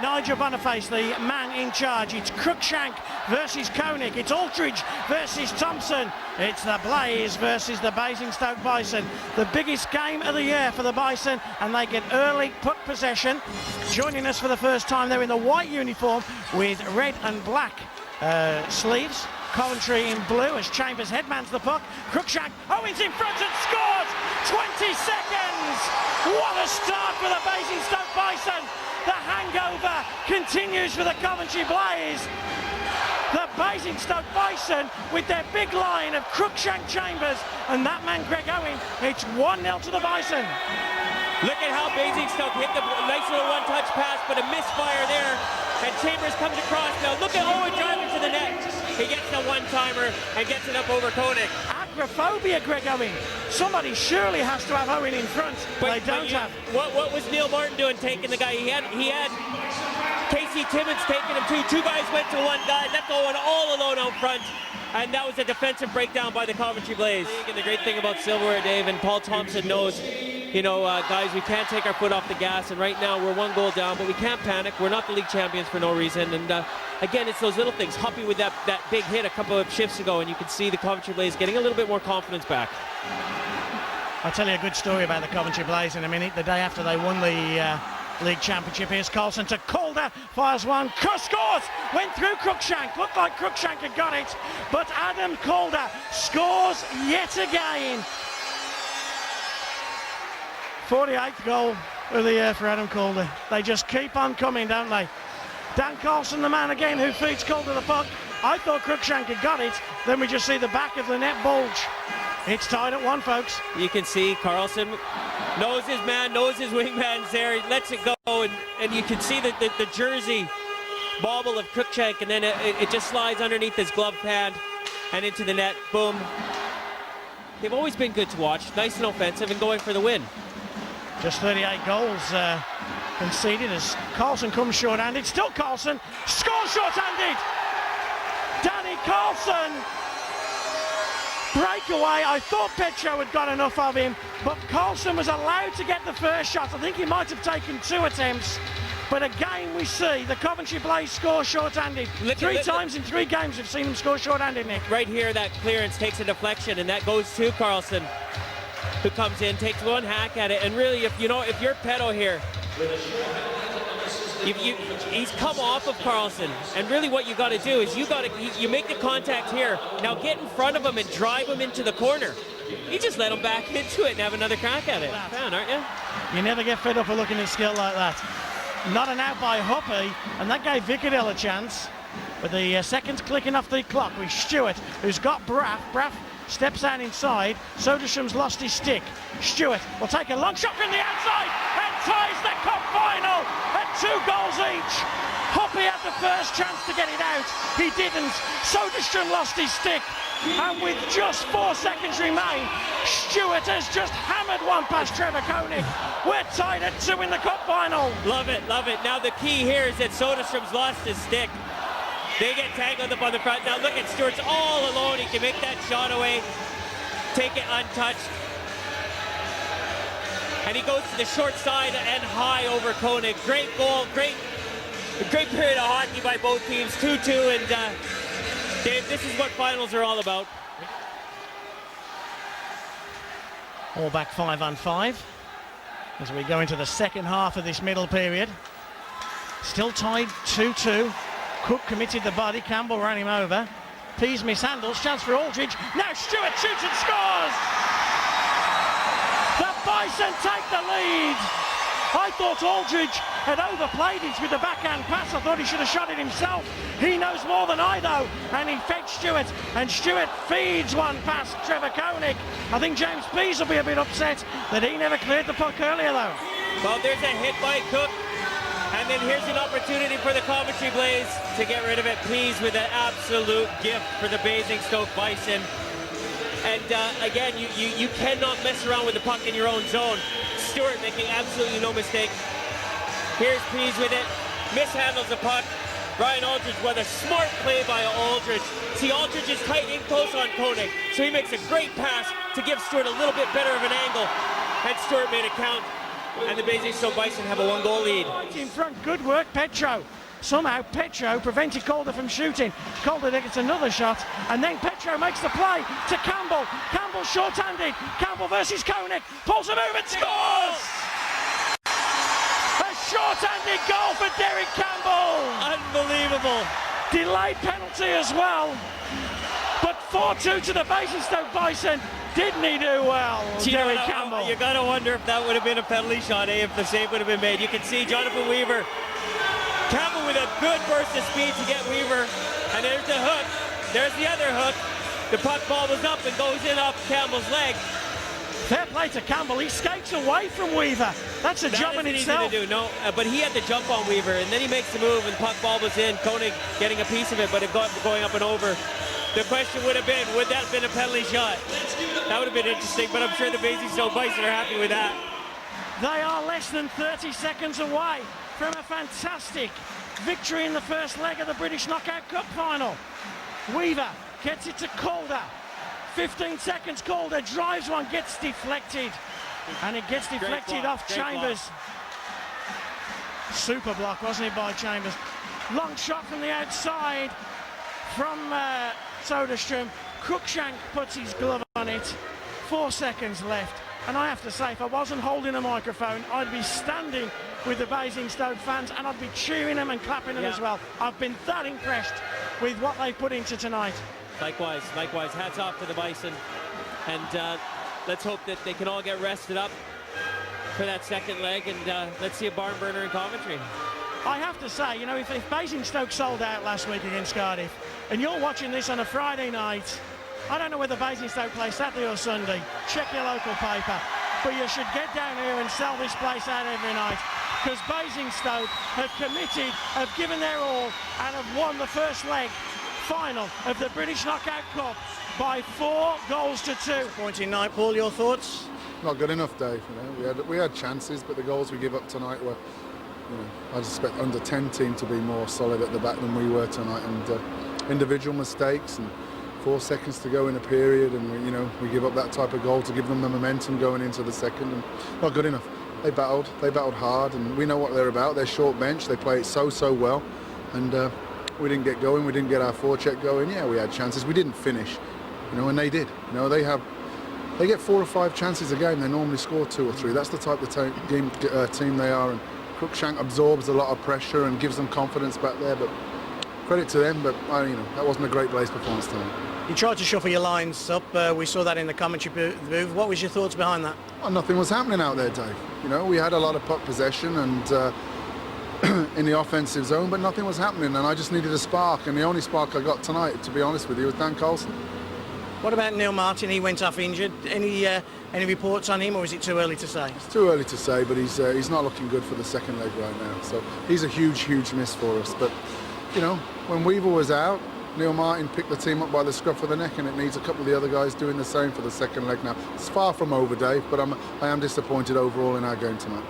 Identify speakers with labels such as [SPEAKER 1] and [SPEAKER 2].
[SPEAKER 1] Nigel Boniface, the man in charge. It's Cruikshank versus Koenig. It's Aldridge versus Thompson. It's the Blaze versus the Basingstoke Bison. The biggest game of the year for the Bison, and they get early puck possession. Joining us for the first time, they're in the white uniform with red and black sleeves. Coventry in blue as Chambers headmans the puck. Cruikshank, Owens in front and scores! 20 seconds! What a start for the Basingstoke Bison! The hangover continues for the Coventry Blaze. The Basingstoke Bison with their big line of Cruikshank, Chambers and that man Greg Owen. It's 1-0 to the Bison.
[SPEAKER 2] Look at how Basingstoke hit the nice little one-touch pass, but a misfire there. And Chambers comes across now. Look at Owen driving to the net. He gets the one-timer and gets it up over Koenig.
[SPEAKER 1] Agoraphobia, Greg Owen. Somebody surely has to have Owen in front. But they don't have.
[SPEAKER 2] What was Neil Martin doing taking the guy? He had Casey Timmins taking him too. Two guys went to one guy, left Owen all alone out front. And that was a defensive breakdown by the Coventry Blaze. And the great thing about silverware, Dave, and Paul Thompson knows, you know, guys, we can't take our foot off the gas, and right now we're 1 goal down, but we can't panic. We're not the league champions for no reason, and again, it's those little things. Huppy with that big hit a couple of shifts ago, and you can see the Coventry Blaze getting a little bit more confidence back.
[SPEAKER 1] I'll tell you a good story about the Coventry Blaze in a minute. The day after they won the league championship, here's Carlson to Calder, fires one, scores, went through Cruikshank, looked like Cruikshank had got it, but Adam Calder scores yet again. 48th goal of the year for Adam Calder. They just keep on coming, don't they? Dan Carlson, the man again who feeds Calder the puck. I thought Cruikshank had got it, then we just see the back of the net bulge. It's tied at 1, folks.
[SPEAKER 2] You can see Carlson knows his man, knows his wingman's there, he lets it go, and you can see the jersey bobble of Cruikshank, and then it just slides underneath his gloved hand and into the net, boom. They've always been good to watch, nice and offensive and going for the win.
[SPEAKER 1] Just 38 goals conceded as Carlson comes short-handed. Still Carlson, scores short-handed! Danny Carlson! Breakaway, I thought Petro had got enough of him, but Carlson was allowed to get the first shot. I think he might have taken 2 attempts, but again we see the Coventry Blaze score short-handed. Three times in 3 games we've seen them score short-handed, Nick.
[SPEAKER 2] Right here, that clearance takes a deflection, and that goes to Carlson, who comes in, takes one hack at it, and really, if you're Petto here, he's come off of Carlson, and really what you got to do is you make the contact here. Now get in front of him and drive him into the corner. You just let him back into it and have another crack at it. Fan, aren't you?
[SPEAKER 1] You never get fed up of looking at skill like that. Not an out by Huppy, and that gave Vickerdale a chance. With the seconds clicking off the clock with Stewart, who's got Braff. Braff steps out inside. Sodersham's lost his stick. Stewart will take a long shot from the outside and ties the cup final at 2 goals each. Hoppy had the first chance to get it out. He didn't. Soderstrom lost his stick. And with just 4 seconds remain, Stewart has just hammered one past Trevor Koenig. We're tied at 2 in the cup final.
[SPEAKER 2] Love it, love it. Now the key here is that Soderstrom's lost his stick. They get tangled up on the front. Now look at Stewart's all alone. He can make that shot away, take it untouched. And he goes to the short side and high over Koenig. Great goal, great period of hockey by both teams. 2-2, and Dave, this is what finals are all about.
[SPEAKER 1] All back 5-on-5 as we go into the second half of this middle period. Still tied 2-2. Cook committed the body, Campbell ran him over. Pease mishandles, chance for Aldridge. Now Stewart shoots and scores! The Bison take the lead. I thought Aldridge had overplayed it with the backhand pass. I thought he should have shot it himself. He knows more than I though, and he fed Stewart, and Stewart feeds one past Trevor Koenig. I think James Pease will be a bit upset that he never cleared the puck earlier though.
[SPEAKER 2] Well, there's a hit by Cook. And then here's an opportunity for the Coventry Blaze to get rid of it. Pease with an absolute gift for the Basingstoke Bison. And again, you cannot mess around with the puck in your own zone. Stewart making absolutely no mistake. Here's Pease with it. Mishandles the puck. Brian Aldridge with a smart play by Aldridge. See, Aldridge is tight in close on Koenig. So he makes a great pass to give Stewart a little bit better of an angle. And Stewart made it count. And the Basingstoke Bison have a 1-goal lead.
[SPEAKER 1] In front, good work, Petro. Somehow Petro prevented Calder from shooting. Calder gets another shot, and then Petro makes the play to Campbell. Campbell short-handed. Campbell versus Koenig. Pulls a move and scores! A short-handed goal for Derek Campbell.
[SPEAKER 2] Unbelievable.
[SPEAKER 1] Delayed penalty as well. But 4-2 to the Basingstoke Bison. Didn't he do well, Derek Campbell?
[SPEAKER 2] You got to wonder if that would have been a penalty shot, if the save would have been made. You can see Jonathan Weaver. Campbell with a good burst of speed to get Weaver. And there's the hook. There's the other hook. The puck bobbles up and goes in off Campbell's leg.
[SPEAKER 1] Fair play to Campbell. He skates away from Weaver. That's a job in itself.
[SPEAKER 2] Easy to do. No, but he had to jump on Weaver, and then he makes the move, and puck bobbles in. Koenig getting a piece of it, but it going up and over. The question would have been, would that have been a penalty shot? That would have been interesting, but I'm sure the Basingstoke Bison are happy with that.
[SPEAKER 1] They are less than 30 seconds away from a fantastic victory in the first leg of the British Knockout Cup final. Weaver gets it to Calder. 15 seconds, Calder drives one, gets deflected. And it gets deflected off Chambers. Super block, wasn't it, by Chambers? Long shot from the outside from Soderstrom. Cruikshank puts his glove on it. 4 seconds left. And I have to say, if I wasn't holding a microphone, I'd be standing with the Basingstoke fans and I'd be cheering them and clapping them as well. I've been that impressed with what they put into tonight.
[SPEAKER 2] Likewise. Hats off to the Bison. And let's hope that they can all get rested up for that second leg, and let's see a barn burner in Coventry.
[SPEAKER 1] I have to say, you know, if Basingstoke sold out last week against Cardiff, and you're watching this on a Friday night, I don't know whether Basingstoke play Saturday or Sunday, check your local paper, but you should get down here and sell this place out every night, because Basingstoke have committed, have given their all, and have won the first leg final of the British Knockout Cup by 4 goals to 2.
[SPEAKER 3] Disappointing night, Paul, your thoughts?
[SPEAKER 4] Not good enough, Dave. You know, we had chances, but the goals we give up tonight were, you know, I expect under 10 team to be more solid at the back than we were tonight, and individual mistakes and 4 seconds to go in a period, and we give up that type of goal to give them the momentum going into the second, and not good enough. They battled hard, and we know what they're about. They're short bench, they play it so well, and we didn't get going, we didn't get our forecheck going. Yeah, we had chances, we didn't finish, and they did. They get 4 or 5 chances a game, they normally score 2 or 3. That's the type of team they are, and Cruikshank absorbs a lot of pressure and gives them confidence back there, but credit to them, but that wasn't a great Blaze performance tonight.
[SPEAKER 3] You tried to shuffle your lines up, we saw that in the commentary booth. What was your thoughts behind that?
[SPEAKER 4] Well, nothing was happening out there, Dave. We had a lot of puck possession and in the offensive zone, but nothing was happening, and I just needed a spark, and the only spark I got tonight, to be honest with you, was Dan Colson.
[SPEAKER 3] What about Neil Martin? He went off injured. Any reports on him, or is it too early to say?
[SPEAKER 4] It's too early to say, but he's not looking good for the second leg right now. So he's a huge miss for us. But when Weaver was out, Neil Martin picked the team up by the scruff of the neck, and it needs a couple of the other guys doing the same for the second leg now. It's far from over, Dave, but I am disappointed overall in our game tonight.